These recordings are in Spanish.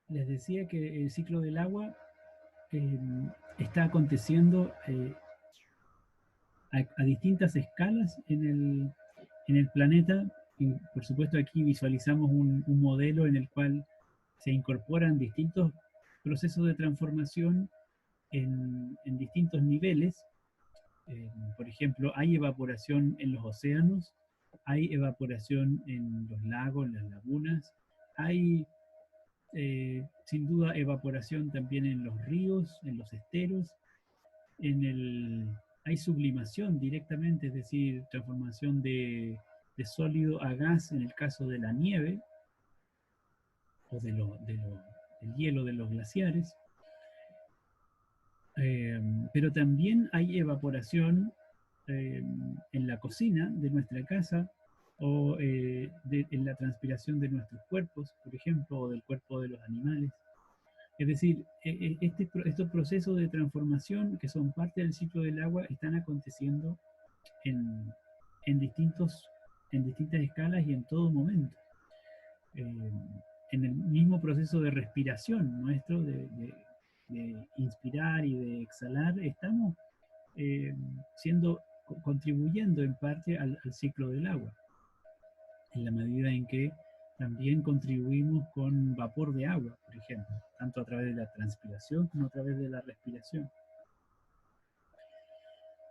les decía que el ciclo del agua eh, está aconteciendo a distintas escalas en el planeta. Y por supuesto aquí visualizamos un modelo en el cual se incorporan distintos procesos de transformación en distintos niveles. Por ejemplo, hay evaporación en los océanos, hay evaporación en los lagos, en las lagunas, hay sin duda evaporación también en los ríos, en los esteros, hay sublimación directamente, es decir, transformación de sólido a gas en el caso de la nieve o del hielo de los glaciares. Pero también hay evaporación en la cocina de nuestra casa o en la transpiración de nuestros cuerpos, por ejemplo, o del cuerpo de los animales. Es decir, estos procesos de transformación que son parte del ciclo del agua están aconteciendo en, en, distintos, en distintas escalas y en todo momento. Eh, en el mismo proceso de respiración nuestro, de inspirar y de exhalar, estamos eh, contribuyendo en parte al ciclo del agua, en la medida en que también contribuimos con vapor de agua, por ejemplo, tanto a través de la transpiración como a través de la respiración.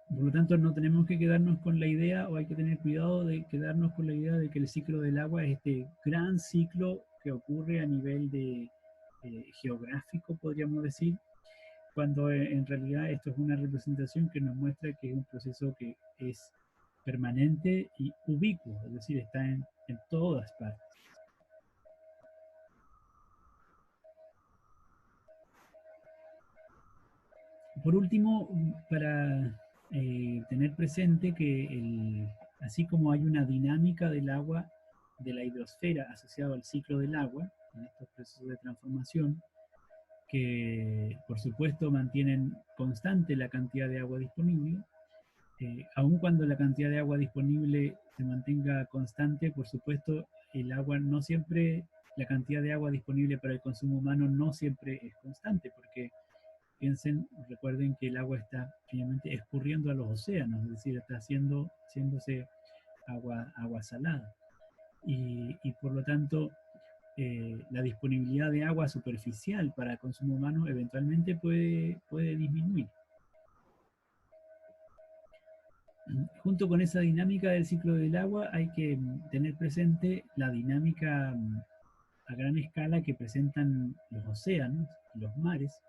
Por lo tanto, no tenemos que quedarnos con la idea, o hay que tener cuidado de quedarnos con la idea de que el ciclo del agua es este gran ciclo que ocurre a nivel geográfico, podríamos decir, cuando en realidad esto es una representación que nos muestra que es un proceso que es permanente y ubicuo, es decir, está en todas partes. Por último, para tener presente que así como hay una dinámica del agua, de la hidrosfera asociada al ciclo del agua, en estos procesos de transformación, que por supuesto mantienen constante la cantidad de agua disponible, aun cuando la cantidad de agua disponible se mantenga constante, por supuesto, el agua no siempre, la cantidad de agua disponible para el consumo humano no siempre es constante, porque recuerden que el agua está finalmente escurriendo a los océanos, es decir, está haciéndose agua salada. Y por lo tanto, la disponibilidad de agua superficial para el consumo humano eventualmente puede disminuir. Junto con esa dinámica del ciclo del agua hay que tener presente la dinámica a gran escala que presentan los océanos, los mares,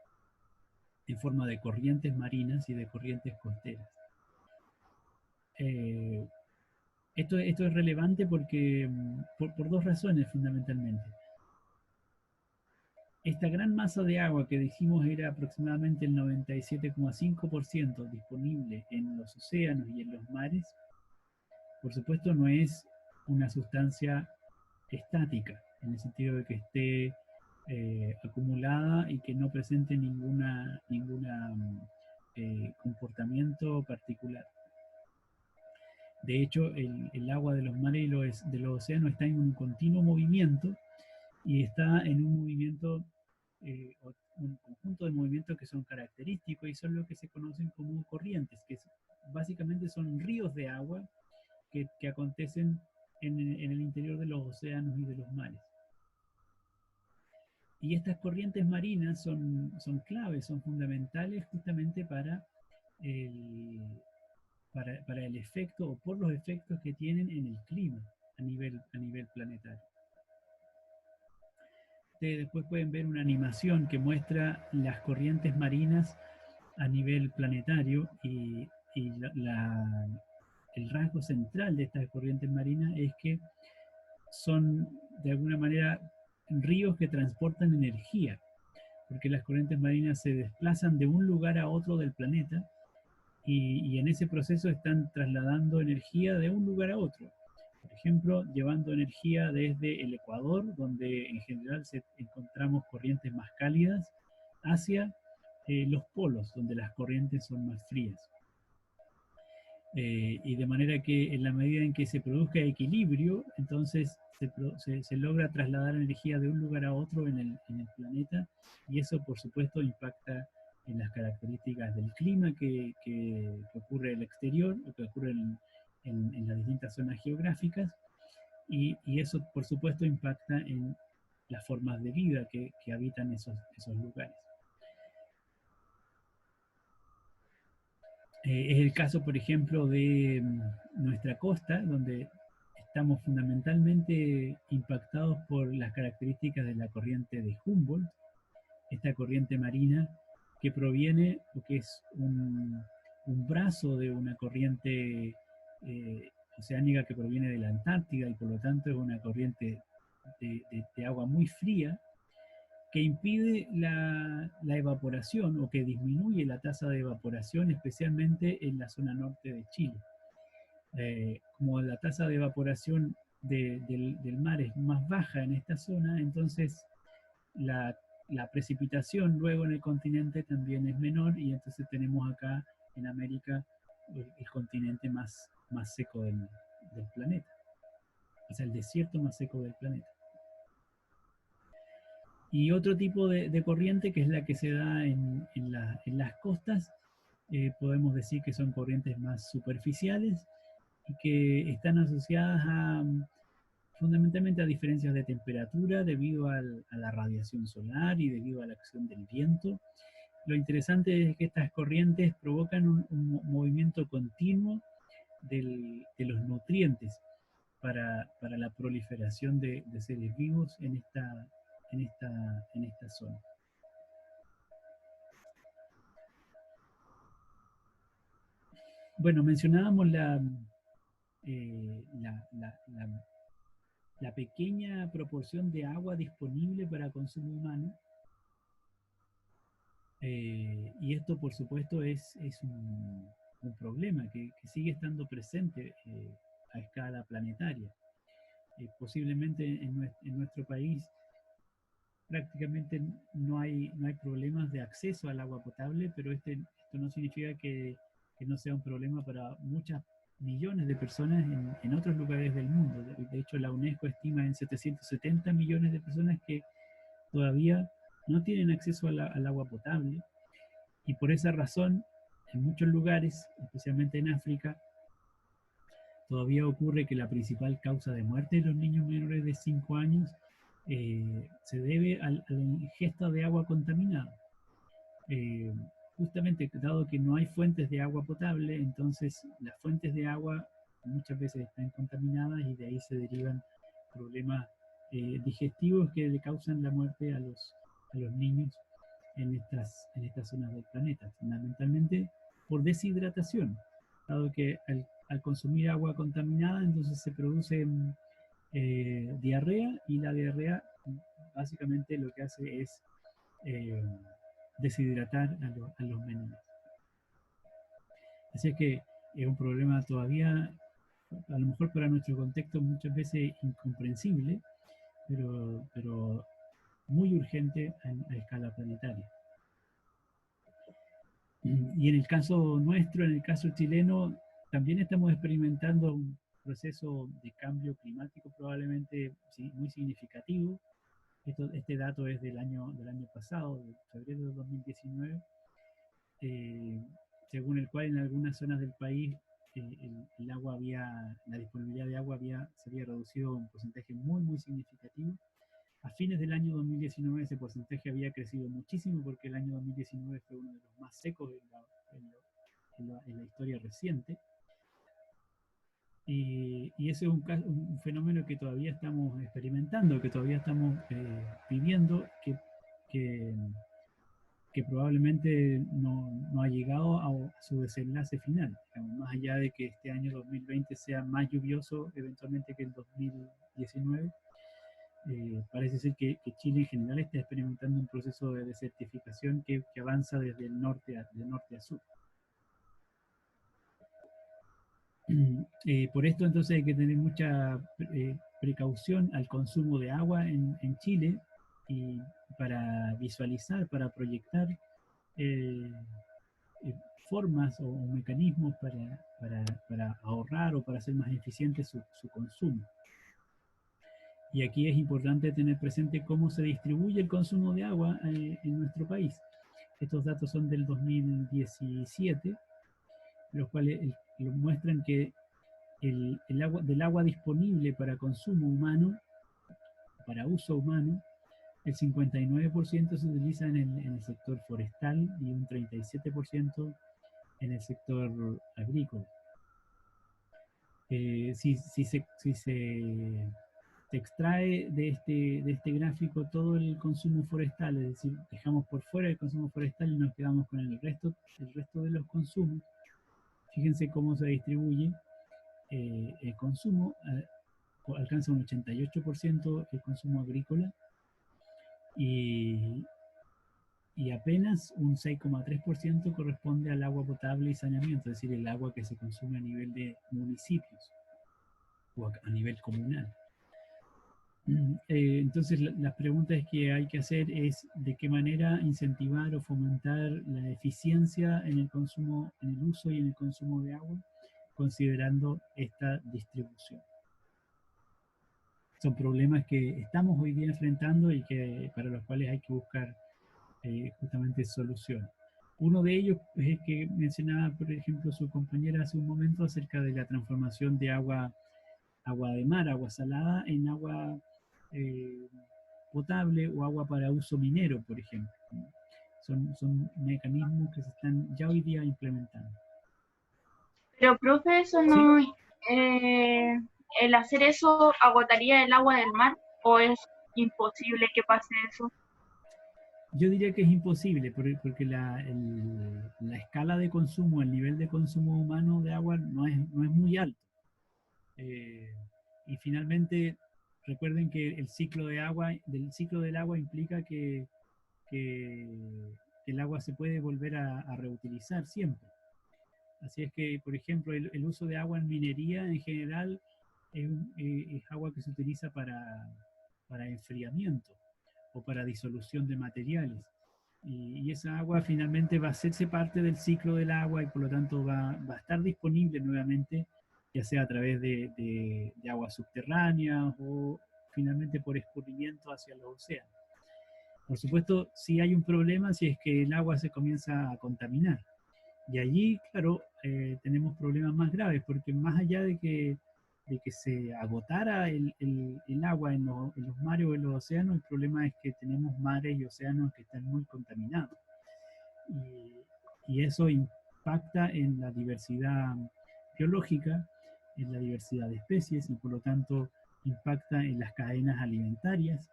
en forma de corrientes marinas y de corrientes costeras. Eh, esto es relevante porque, por dos razones fundamentalmente. Esta gran masa de agua que dijimos era aproximadamente el 97,5% disponible en los océanos y en los mares, por supuesto no es una sustancia estática, en el sentido de que esté acumulada y que no presente ningún comportamiento particular. De hecho, el agua de los mares y de los océanos está en un continuo movimiento y está en un movimiento, un conjunto de movimientos que son característicos y son lo que se conocen como corrientes, que básicamente son ríos de agua que acontecen en el interior de los océanos y de los mares. Y estas corrientes marinas son claves, son fundamentales justamente el, para el efecto o por los efectos que tienen en el clima a nivel planetario. Ustedes después pueden ver una animación que muestra las corrientes marinas a nivel planetario y el rasgo central de estas corrientes marinas es que son de alguna manera ríos que transportan energía, porque las corrientes marinas se desplazan de un lugar a otro del planeta y en ese proceso están trasladando energía de un lugar a otro. Por ejemplo, llevando energía desde el Ecuador, donde en general encontramos corrientes más cálidas, hacia los polos, donde las corrientes son más frías. Y de manera que en la medida en que se produzca equilibrio, entonces se logra trasladar energía de un lugar a otro en el planeta, y eso por supuesto impacta en las características del clima que ocurre en el exterior, o que ocurre en las distintas zonas geográficas, y eso por supuesto impacta en las formas de vida que habitan esos lugares. Es el caso, por ejemplo, de nuestra costa, donde estamos fundamentalmente impactados por las características de la corriente de Humboldt, esta corriente marina que proviene, o que es un brazo de una corriente oceánica que proviene de la Antártida, y por lo tanto es una corriente de agua muy fría, que impide la evaporación, o que disminuye la tasa de evaporación, especialmente en la zona norte de Chile. Como la tasa de evaporación del mar es más baja en esta zona, entonces la, la precipitación luego en el continente también es menor, y entonces tenemos acá en América el continente más seco del planeta, o sea, el desierto más seco del planeta. Y otro tipo de corriente, que es la que se da en las costas, podemos decir que son corrientes más superficiales y que están asociadas fundamentalmente a diferencias de temperatura debido a la radiación solar y debido a la acción del viento. Lo interesante es que estas corrientes provocan un movimiento continuo de los nutrientes para la proliferación de seres vivos en esta zona. Bueno, mencionábamos la pequeña proporción de agua disponible para consumo humano, y esto por supuesto es un problema que sigue estando presente a escala planetaria. Posiblemente en nuestro país prácticamente no hay problemas de acceso al agua potable, pero esto no significa que no sea un problema para muchas millones de personas en otros lugares del mundo. De hecho, la UNESCO estima en 770 millones de personas que todavía no tienen acceso al agua potable, y por esa razón, en muchos lugares, especialmente en África, todavía ocurre que la principal causa de muerte de los niños menores de 5 años se debe a la ingesta de agua contaminada. Eh, Justamente dado que no hay fuentes de agua potable, entonces las fuentes de agua muchas veces están contaminadas, y de ahí se derivan problemas digestivos que le causan la muerte a los niños en estas zonas del planeta, fundamentalmente por deshidratación, dado que al consumir agua contaminada, entonces se produce diarrea, y la diarrea básicamente lo que hace es eh, deshidratar a los menores. Así es que es un problema todavía, a lo mejor para nuestro contexto, muchas veces incomprensible, pero muy urgente a escala planetaria. Y en el caso nuestro, en el caso chileno, también estamos experimentando un proceso de cambio climático probablemente sí, muy significativo. Este dato es del año pasado, de febrero de 2019, eh, según el cual en algunas zonas del país la disponibilidad de agua se había reducido a un porcentaje muy, muy significativo. A fines del año 2019 ese porcentaje había crecido muchísimo, porque el año 2019 fue uno de los más secos en la historia reciente. Y ese es un fenómeno que todavía estamos experimentando, que todavía estamos viviendo, que, que probablemente no ha llegado a su desenlace final. Digamos, más allá de que este año 2020 sea más lluvioso eventualmente que el 2019, parece ser que Chile en general está experimentando un proceso de desertificación que avanza desde el norte a sur. Por esto entonces hay que tener mucha precaución al consumo de agua en Chile, y para visualizar, para proyectar formas o mecanismos para ahorrar o para hacer más eficiente su consumo. Y aquí es importante tener presente cómo se distribuye el consumo de agua en nuestro país. Estos datos son del 2017, los cuales muestran que del agua disponible para consumo humano, para uso humano, el 59% se utiliza en el sector forestal y un 37% en el sector agrícola. Si se extrae de este gráfico todo el consumo forestal, es decir, dejamos por fuera el consumo forestal y nos quedamos con el resto de los consumos, fíjense cómo se distribuye el consumo, alcanza un 88% el consumo agrícola y apenas un 6,3% corresponde al agua potable y saneamiento, es decir, el agua que se consume a nivel de municipios o a nivel comunal. Entonces, las preguntas que hay que hacer es de qué manera incentivar o fomentar la eficiencia en el consumo, en el uso y en el consumo de agua, considerando esta distribución. Son problemas que estamos hoy día enfrentando y para los cuales hay que buscar justamente soluciones. Uno de ellos es el que mencionaba, por ejemplo, su compañera hace un momento acerca de la transformación de agua de mar, agua salada, en agua potable o agua para uso minero, por ejemplo. Son mecanismos que se están ya hoy día implementando. Pero, profe, eso no, el hacer eso agotaría el agua del mar, o es imposible que pase eso. Yo diría que es imposible, porque la escala de consumo, el nivel de consumo humano de agua no es muy alto. Y finalmente, recuerden que el ciclo del agua implica que el agua se puede volver a reutilizar siempre. Así es que, por ejemplo, el uso de agua en minería en general es agua que se utiliza para enfriamiento o para disolución de materiales. Y esa agua finalmente va a hacerse parte del ciclo del agua y por lo tanto va a estar disponible nuevamente, ya sea a través de aguas subterráneas o finalmente por escurrimiento hacia los océanos. Por supuesto, sí hay un problema si es que el agua se comienza a contaminar. Y allí, claro, tenemos problemas más graves, porque más allá de que se agotara el agua en los mares o en los océanos, el problema es que tenemos mares y océanos que están muy contaminados. Y eso impacta en la diversidad biológica, en la diversidad de especies y por lo tanto impacta en las cadenas alimentarias.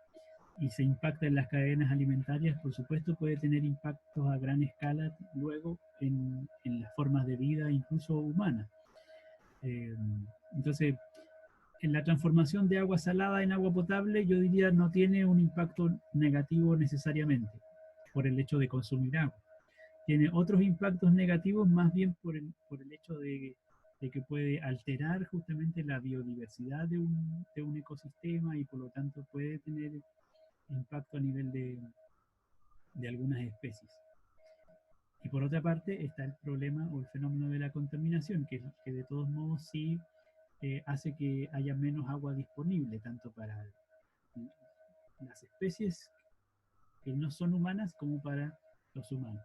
Y se impacta en las cadenas alimentarias, por supuesto, puede tener impactos a gran escala luego en las formas de vida, incluso humanas. Entonces, en la transformación de agua salada en agua potable, yo diría no tiene un impacto negativo necesariamente por el hecho de consumir agua. Tiene otros impactos negativos más bien por el hecho de que puede alterar justamente la biodiversidad de un ecosistema y por lo tanto puede tener impacto a nivel de algunas especies. Y por otra parte está el problema o el fenómeno de la contaminación, que de todos modos sí hace que haya menos agua disponible, tanto para las especies que no son humanas como para los humanos.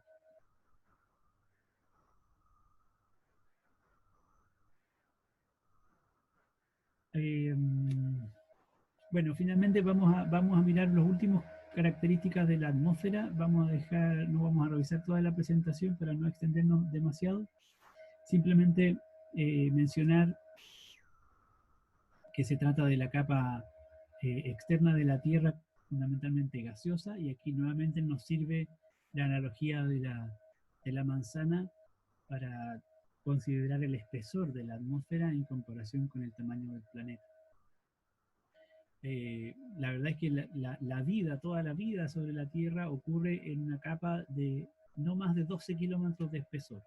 Bueno, finalmente vamos a mirar los últimos características de la atmósfera. No vamos a revisar toda la presentación para no extendernos demasiado. Simplemente mencionar que se trata de la capa externa de la Tierra, fundamentalmente gaseosa, y aquí nuevamente nos sirve la analogía de la manzana para considerar el espesor de la atmósfera en comparación con el tamaño del planeta. La verdad es que la vida, toda la vida sobre la Tierra ocurre en una capa de no más de 12 kilómetros de espesor.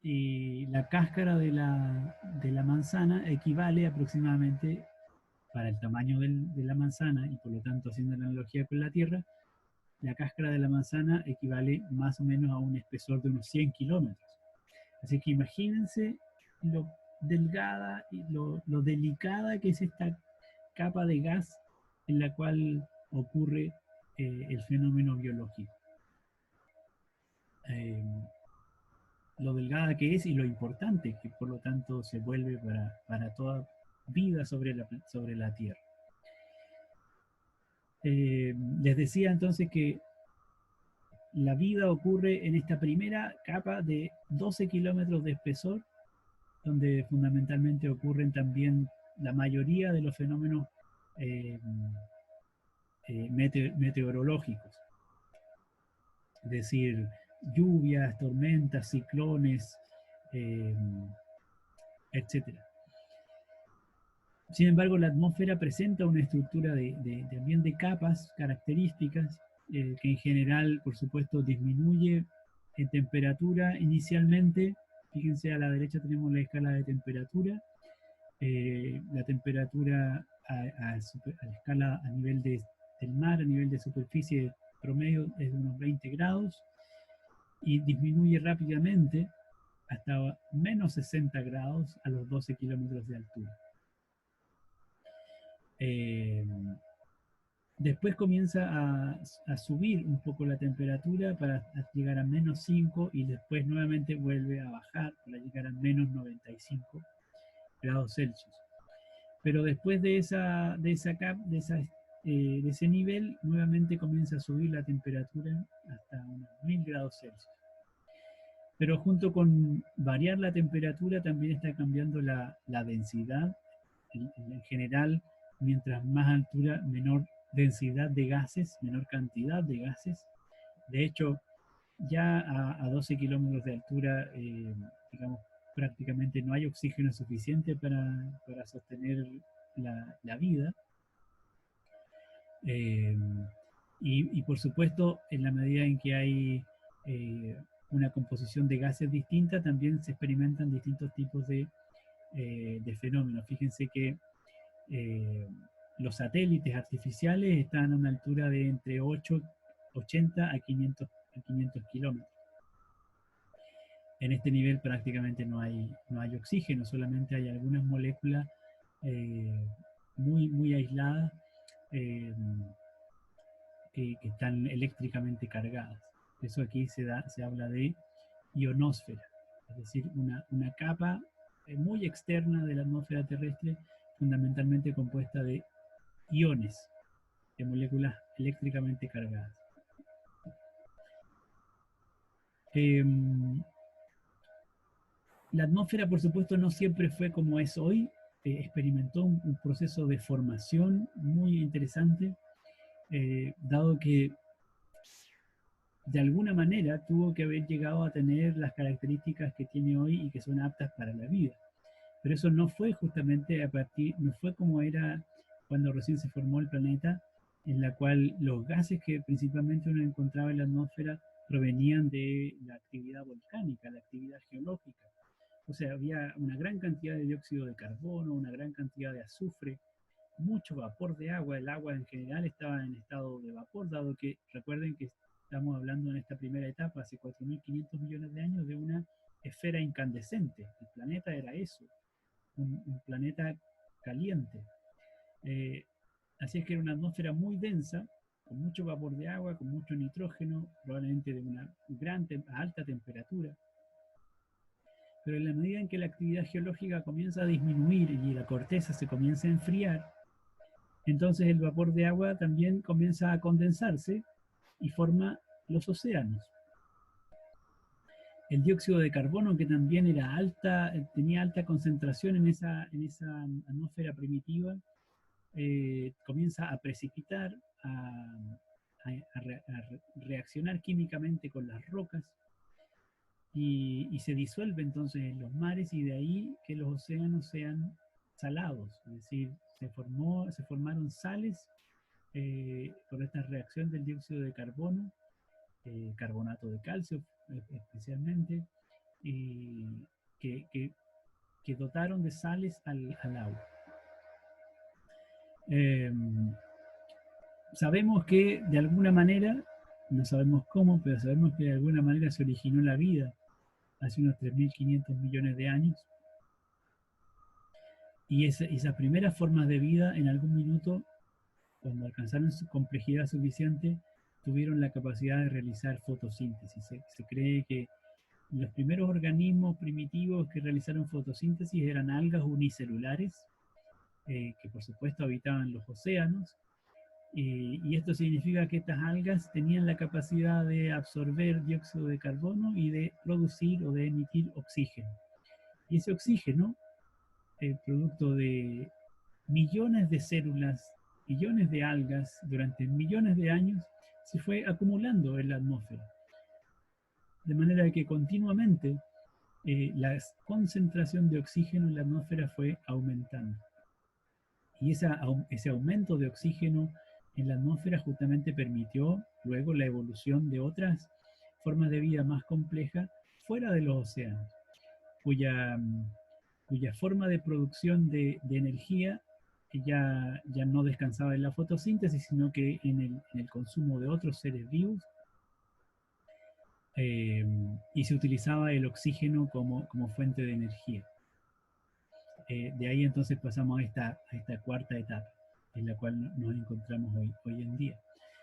Y la cáscara de la manzana equivale aproximadamente, para el tamaño de la manzana, y por lo tanto haciendo la analogía con la Tierra, la cáscara de la manzana equivale más o menos a un espesor de unos 100 kilómetros. Así que imagínense lo delgada y lo delicada que es esta capa de gas en la cual ocurre el fenómeno biológico. Lo delgada que es y lo importante que por lo tanto se vuelve para toda vida sobre la Tierra. Les decía entonces que la vida ocurre en esta primera capa de 12 kilómetros de espesor, donde fundamentalmente ocurren también la mayoría de los fenómenos meteorológicos, es decir, lluvias, tormentas, ciclones, etc. Sin embargo, la atmósfera presenta una estructura también de capas características que en general, por supuesto, disminuye en temperatura inicialmente. Fíjense, a la derecha tenemos la escala de temperatura. La temperatura a la escala a nivel del mar, a nivel de superficie promedio es de unos 20 grados y disminuye rápidamente hasta menos 60 grados a los 12 kilómetros de altura. Después comienza a subir un poco la temperatura para llegar a menos 5 y después nuevamente vuelve a bajar para llegar a menos 95 grados Celsius. Pero después de ese nivel, nuevamente comienza a subir la temperatura hasta unos 1000 grados Celsius. Pero junto con variar la temperatura también está cambiando la densidad. En general, mientras más altura, menor densidad de gases, menor cantidad de gases. De hecho, ya a 12 kilómetros de altura, digamos, prácticamente no hay oxígeno suficiente para sostener la vida. Y por supuesto, en la medida en que hay una composición de gases distinta, también se experimentan distintos tipos de fenómenos. Fíjense que los satélites artificiales están a una altura de entre 80 a 500 kilómetros. En este nivel prácticamente no hay oxígeno, solamente hay algunas moléculas muy aisladas que están eléctricamente cargadas. Eso aquí se habla de ionosfera, es decir, una capa muy externa de la atmósfera terrestre, fundamentalmente compuesta de iones, de moléculas eléctricamente cargadas. La atmósfera, por supuesto, no siempre fue como es hoy. Experimentó un proceso de formación muy interesante, dado que de alguna manera tuvo que haber llegado a tener las características que tiene hoy y que son aptas para la vida. Pero eso no fue justamente no fue como era cuando recién se formó el planeta, en la cual los gases que principalmente uno encontraba en la atmósfera provenían de la actividad volcánica, la actividad geológica. O sea, había una gran cantidad de dióxido de carbono, una gran cantidad de azufre, mucho vapor de agua. El agua en general estaba en estado de vapor, dado que recuerden que estamos hablando en esta primera etapa, hace 4.500 millones de años, de una esfera incandescente. El planeta era eso, un planeta caliente. Así es que era una atmósfera muy densa, con mucho vapor de agua, con mucho nitrógeno, probablemente de una alta temperatura. Pero en la medida en que la actividad geológica comienza a disminuir y la corteza se comienza a enfriar, entonces el vapor de agua también comienza a condensarse y forma los océanos. El dióxido de carbono, que también era tenía alta concentración en esa atmósfera primitiva, comienza a precipitar, a reaccionar químicamente con las rocas y se disuelve entonces en los mares, y de ahí que los océanos sean salados, es decir, se formaron sales por esta reacción del dióxido de carbono, carbonato de calcio especialmente, que dotaron de sales al agua. Sabemos que de alguna manera No sabemos cómo, pero sabemos que de alguna manera se originó la vida hace unos 3.500 millones de años. Y esas primeras formas de vida en algún minuto, cuando alcanzaron su complejidad suficiente, tuvieron la capacidad de realizar fotosíntesis. Se cree que los primeros organismos primitivos que realizaron fotosíntesis eran algas unicelulares, que por supuesto habitaban los océanos, y esto significa que estas algas tenían la capacidad de absorber dióxido de carbono y de producir o de emitir oxígeno. Y ese oxígeno, producto de millones de células, millones de algas durante millones de años, se fue acumulando en la atmósfera. De manera que continuamente la concentración de oxígeno en la atmósfera fue aumentando. Y ese aumento de oxígeno en la atmósfera justamente permitió luego la evolución de otras formas de vida más complejas fuera de los océanos, cuya forma de producción de energía ya no descansaba en la fotosíntesis, sino que en el consumo de otros seres vivos, y se utilizaba el oxígeno como fuente de energía. De ahí entonces pasamos a esta cuarta etapa, en la cual nos encontramos hoy en día.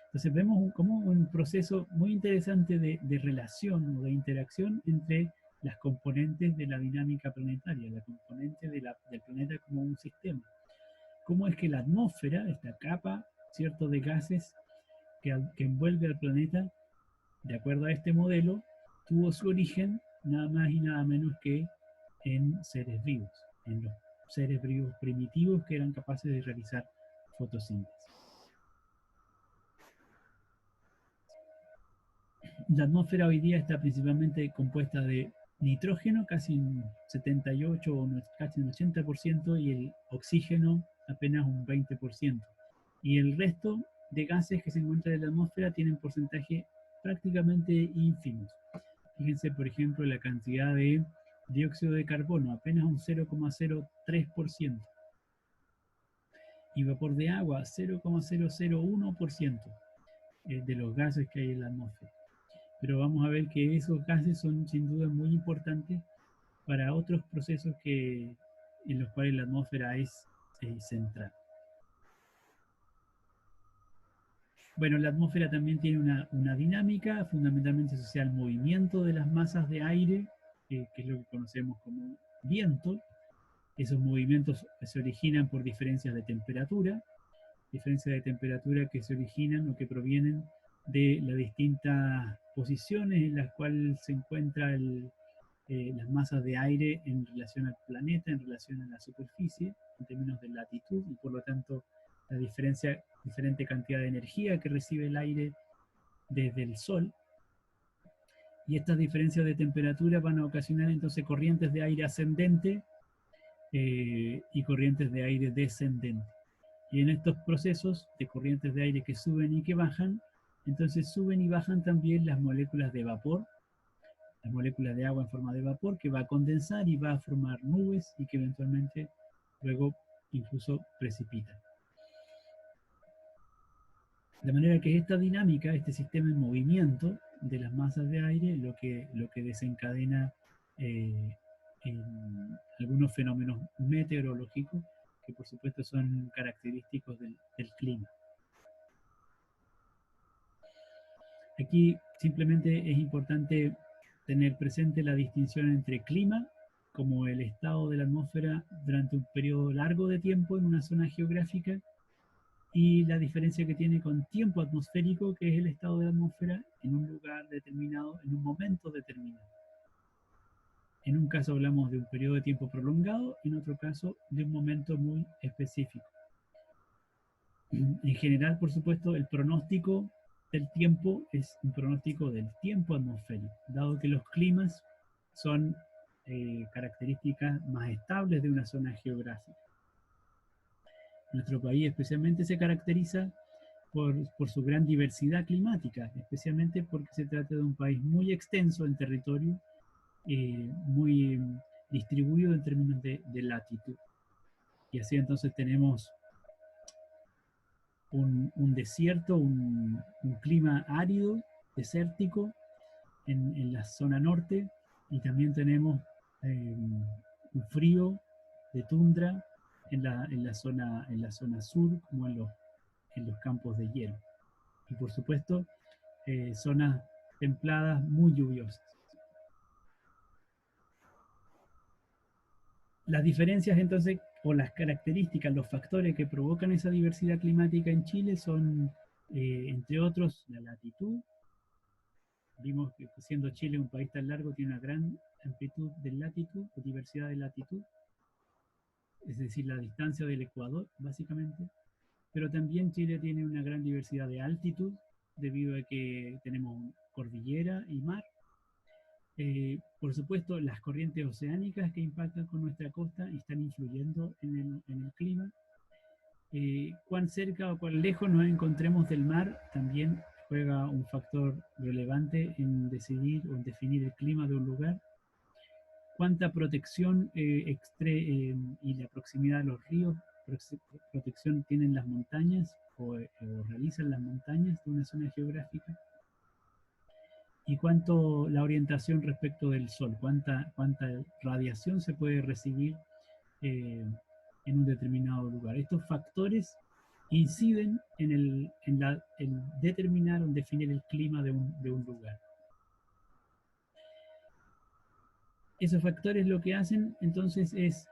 Entonces vemos como un proceso muy interesante de relación o de interacción entre las componentes de la dinámica planetaria, la componente del planeta como un sistema. Cómo es que la atmósfera, esta capa, ¿cierto?, de gases que envuelve al planeta, de acuerdo a este modelo, tuvo su origen nada más y nada menos que en seres vivos, en los seres vivos primitivos que eran capaces de realizar fotosíntesis. La atmósfera hoy día está principalmente compuesta de nitrógeno, casi un 78 o casi un 80%, y el oxígeno apenas un 20%. Y el resto de gases que se encuentran en la atmósfera tienen porcentaje prácticamente ínfimos. Fíjense, por ejemplo, la cantidad de dióxido de carbono, apenas un 0,03%. Y vapor de agua, 0,001% de los gases que hay en la atmósfera. Pero vamos a ver que esos gases son sin duda muy importantes para otros procesos en los cuales la atmósfera es central. Bueno, la atmósfera también tiene una dinámica fundamentalmente asociada al movimiento de las masas de aire, que es lo que conocemos como viento. Esos movimientos se originan por diferencias de temperatura que se originan o que provienen de las distintas posiciones en las cuales se encuentran las masas de aire en relación al planeta, en relación a la superficie, en términos de latitud, y por lo tanto la diferente cantidad de energía que recibe el aire desde el Sol. Y estas diferencias de temperatura van a ocasionar entonces corrientes de aire ascendente y corrientes de aire descendente. Y en estos procesos de corrientes de aire que suben y que bajan, entonces suben y bajan también las moléculas de vapor, las moléculas de agua en forma de vapor, que va a condensar y va a formar nubes y que eventualmente luego incluso precipitan. De manera que esta dinámica, este sistema en movimiento de las masas de aire, lo que desencadena en algunos fenómenos meteorológicos que por supuesto son característicos del clima. Aquí simplemente es importante tener presente la distinción entre clima, como el estado de la atmósfera durante un periodo largo de tiempo en una zona geográfica, y la diferencia que tiene con tiempo atmosférico, que es el estado de la atmósfera en un lugar determinado, en un momento determinado. En un caso hablamos de un periodo de tiempo prolongado, en otro caso de un momento muy específico. En general, por supuesto, el pronóstico del tiempo es un pronóstico del tiempo atmosférico, dado que los climas son características más estables de una zona geográfica. Nuestro país especialmente se caracteriza por su gran diversidad climática, especialmente porque se trata de un país muy extenso en territorio, muy distribuido en términos de latitud. Y así entonces tenemos un desierto, un clima árido desértico en la zona norte, y también tenemos un frío de tundra en la zona sur, como en los campos de hielo. Y por supuesto, zonas templadas muy lluviosas. Las diferencias entonces, o las características, los factores que provocan esa diversidad climática en Chile son, entre otros, la latitud. Vimos que siendo Chile un país tan largo, tiene una gran amplitud de latitud, o diversidad de latitud, es decir, la distancia del Ecuador, básicamente. Pero también Chile tiene una gran diversidad de altitud, debido a que tenemos cordillera y mar. Por supuesto, las corrientes oceánicas que impactan con nuestra costa y están influyendo en el clima. Cuán cerca o cuán lejos nos encontremos del mar también juega un factor relevante en decidir o en definir el clima de un lugar. Cuánta protección y la proximidad a los ríos, protección tienen las montañas o realizan las montañas de una zona geográfica. Y cuánto la orientación respecto del sol, cuánta radiación se puede recibir en un determinado lugar. Estos factores inciden en determinar o en definir el clima de un lugar. Esos factores lo que hacen entonces es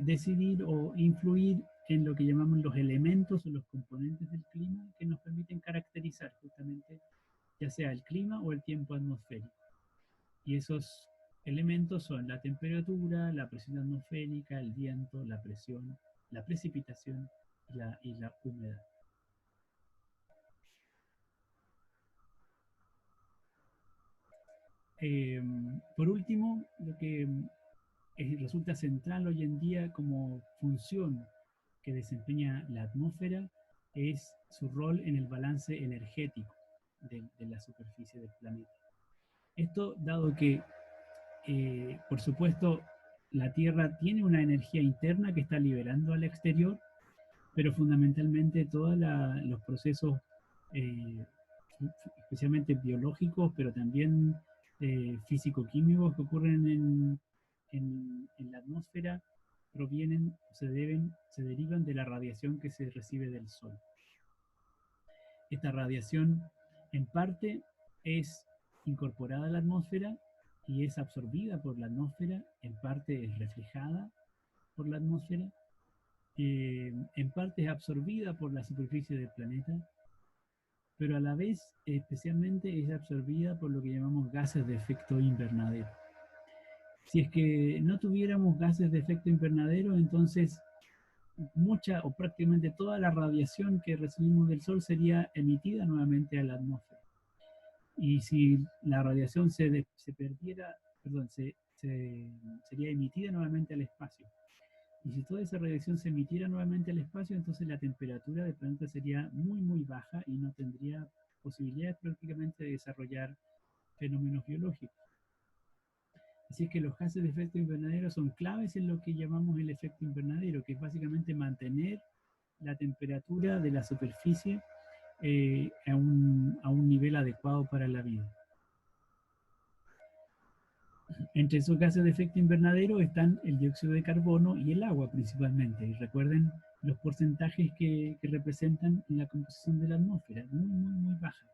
decidir o influir en lo que llamamos los elementos o los componentes del clima, que nos permiten caracterizar justamente ya sea el clima o el tiempo atmosférico. Y esos elementos son la temperatura, la presión atmosférica, el viento, la presión, la precipitación y la humedad. Por último, lo que resulta central hoy en día como función que desempeña la atmósfera es su rol en el balance energético de la superficie del planeta. Esto dado que, por supuesto, la Tierra tiene una energía interna que está liberando al exterior, pero fundamentalmente todos los procesos, especialmente biológicos, pero también físico-químicos que ocurren en la atmósfera, provienen, se derivan de la radiación que se recibe del Sol. Esta radiación, en parte, es incorporada a la atmósfera y es absorbida por la atmósfera, en parte es reflejada por la atmósfera, en parte es absorbida por la superficie del planeta, pero a la vez especialmente es absorbida por lo que llamamos gases de efecto invernadero. Si es que no tuviéramos gases de efecto invernadero, entonces mucha o prácticamente toda la radiación que recibimos del Sol sería emitida nuevamente a la atmósfera. Y si la radiación se perdiera, perdón, sería emitida nuevamente al espacio. Y si toda esa radiación se emitiera nuevamente al espacio, entonces la temperatura del planeta sería muy, muy baja y no tendría posibilidades prácticamente de desarrollar fenómenos biológicos. Así es que los gases de efecto invernadero son claves en lo que llamamos el efecto invernadero, que es básicamente mantener la temperatura de la superficie a un nivel adecuado para la vida. Entre esos gases de efecto invernadero están el dióxido de carbono y el agua principalmente. Y recuerden los porcentajes que representan en la composición de la atmósfera, muy, muy, muy baja.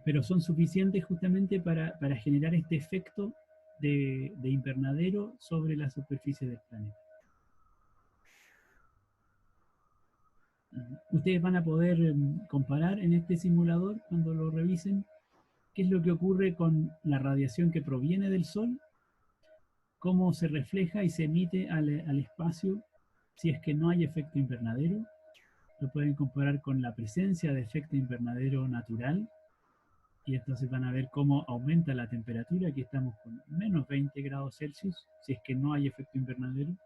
Pero son suficientes justamente para generar este efecto de invernadero sobre la superficie del planeta. Ustedes van a poder comparar en este simulador, cuando lo revisen, qué es lo que ocurre con la radiación que proviene del Sol, cómo se refleja y se emite al espacio si es que no hay efecto invernadero. Lo pueden comparar con la presencia de efecto invernadero natural, y entonces van a ver cómo aumenta la temperatura. Aquí estamos con menos 20 grados Celsius, si es que no hay efecto invernadero.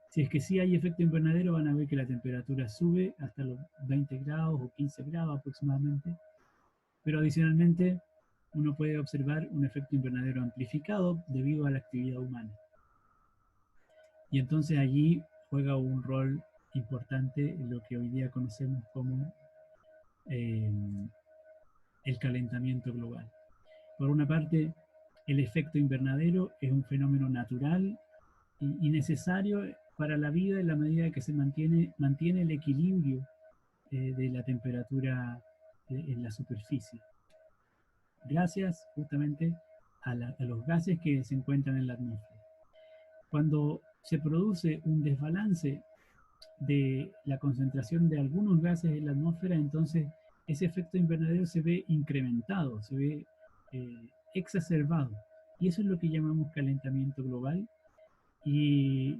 Si es que sí hay efecto invernadero, van a ver que la temperatura sube hasta los 20 grados o 15 grados aproximadamente. Pero adicionalmente, uno puede observar un efecto invernadero amplificado debido a la actividad humana. Y entonces allí juega un rol importante en lo que hoy día conocemos como eh, el calentamiento global. Por una parte, el efecto invernadero es un fenómeno natural y necesario para la vida en la medida que se mantiene el equilibrio de la temperatura en la superficie, gracias justamente a los gases que se encuentran en la atmósfera. Cuando se produce un desbalance de la concentración de algunos gases en la atmósfera, entonces ese efecto invernadero se ve incrementado, se ve exacerbado. Y eso es lo que llamamos calentamiento global. Y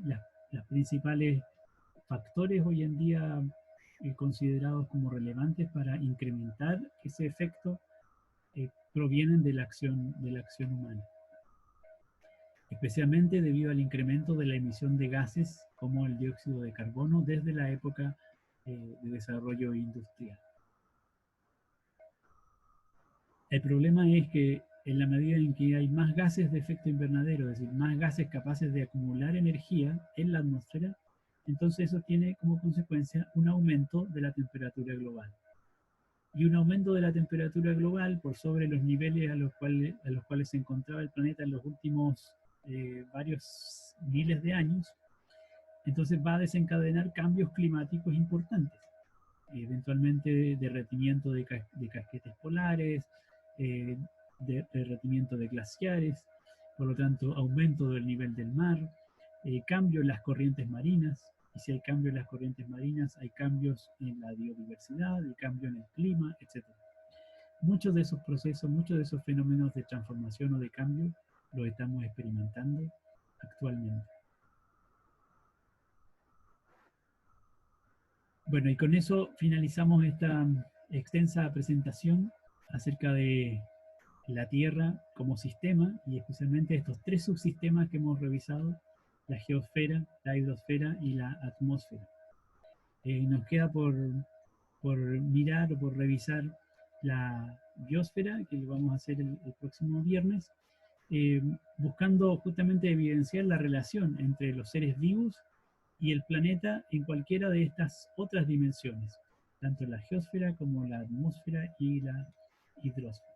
las principales factores hoy en día considerados como relevantes para incrementar ese efecto provienen de la acción humana, especialmente debido al incremento de la emisión de gases como el dióxido de carbono desde la época de desarrollo industrial. El problema es que en la medida en que hay más gases de efecto invernadero, es decir, más gases capaces de acumular energía en la atmósfera, entonces eso tiene como consecuencia un aumento de la temperatura global. Y un aumento de la temperatura global por sobre los niveles a los cuales se encontraba el planeta en los últimos varios miles de años, entonces va a desencadenar cambios climáticos importantes. Eventualmente derretimiento de casquetes polares, eh, derretimiento de glaciares, por lo tanto aumento del nivel del mar, cambio en las corrientes marinas, y si hay cambio en las corrientes marinas, hay cambios en la biodiversidad, hay cambio en el clima, etc. Muchos de esos procesos, muchos de esos fenómenos de transformación o de cambio los estamos experimentando actualmente. Bueno, y con eso finalizamos esta extensa presentación acerca de la Tierra como sistema y especialmente estos tres subsistemas que hemos revisado: la geosfera, la hidrosfera y la atmósfera. Nos queda por mirar o por revisar la biosfera, que lo vamos a hacer el próximo viernes, buscando justamente evidenciar la relación entre los seres vivos y el planeta en cualquiera de estas otras dimensiones, tanto la geosfera como la atmósfera y la hidrosfera.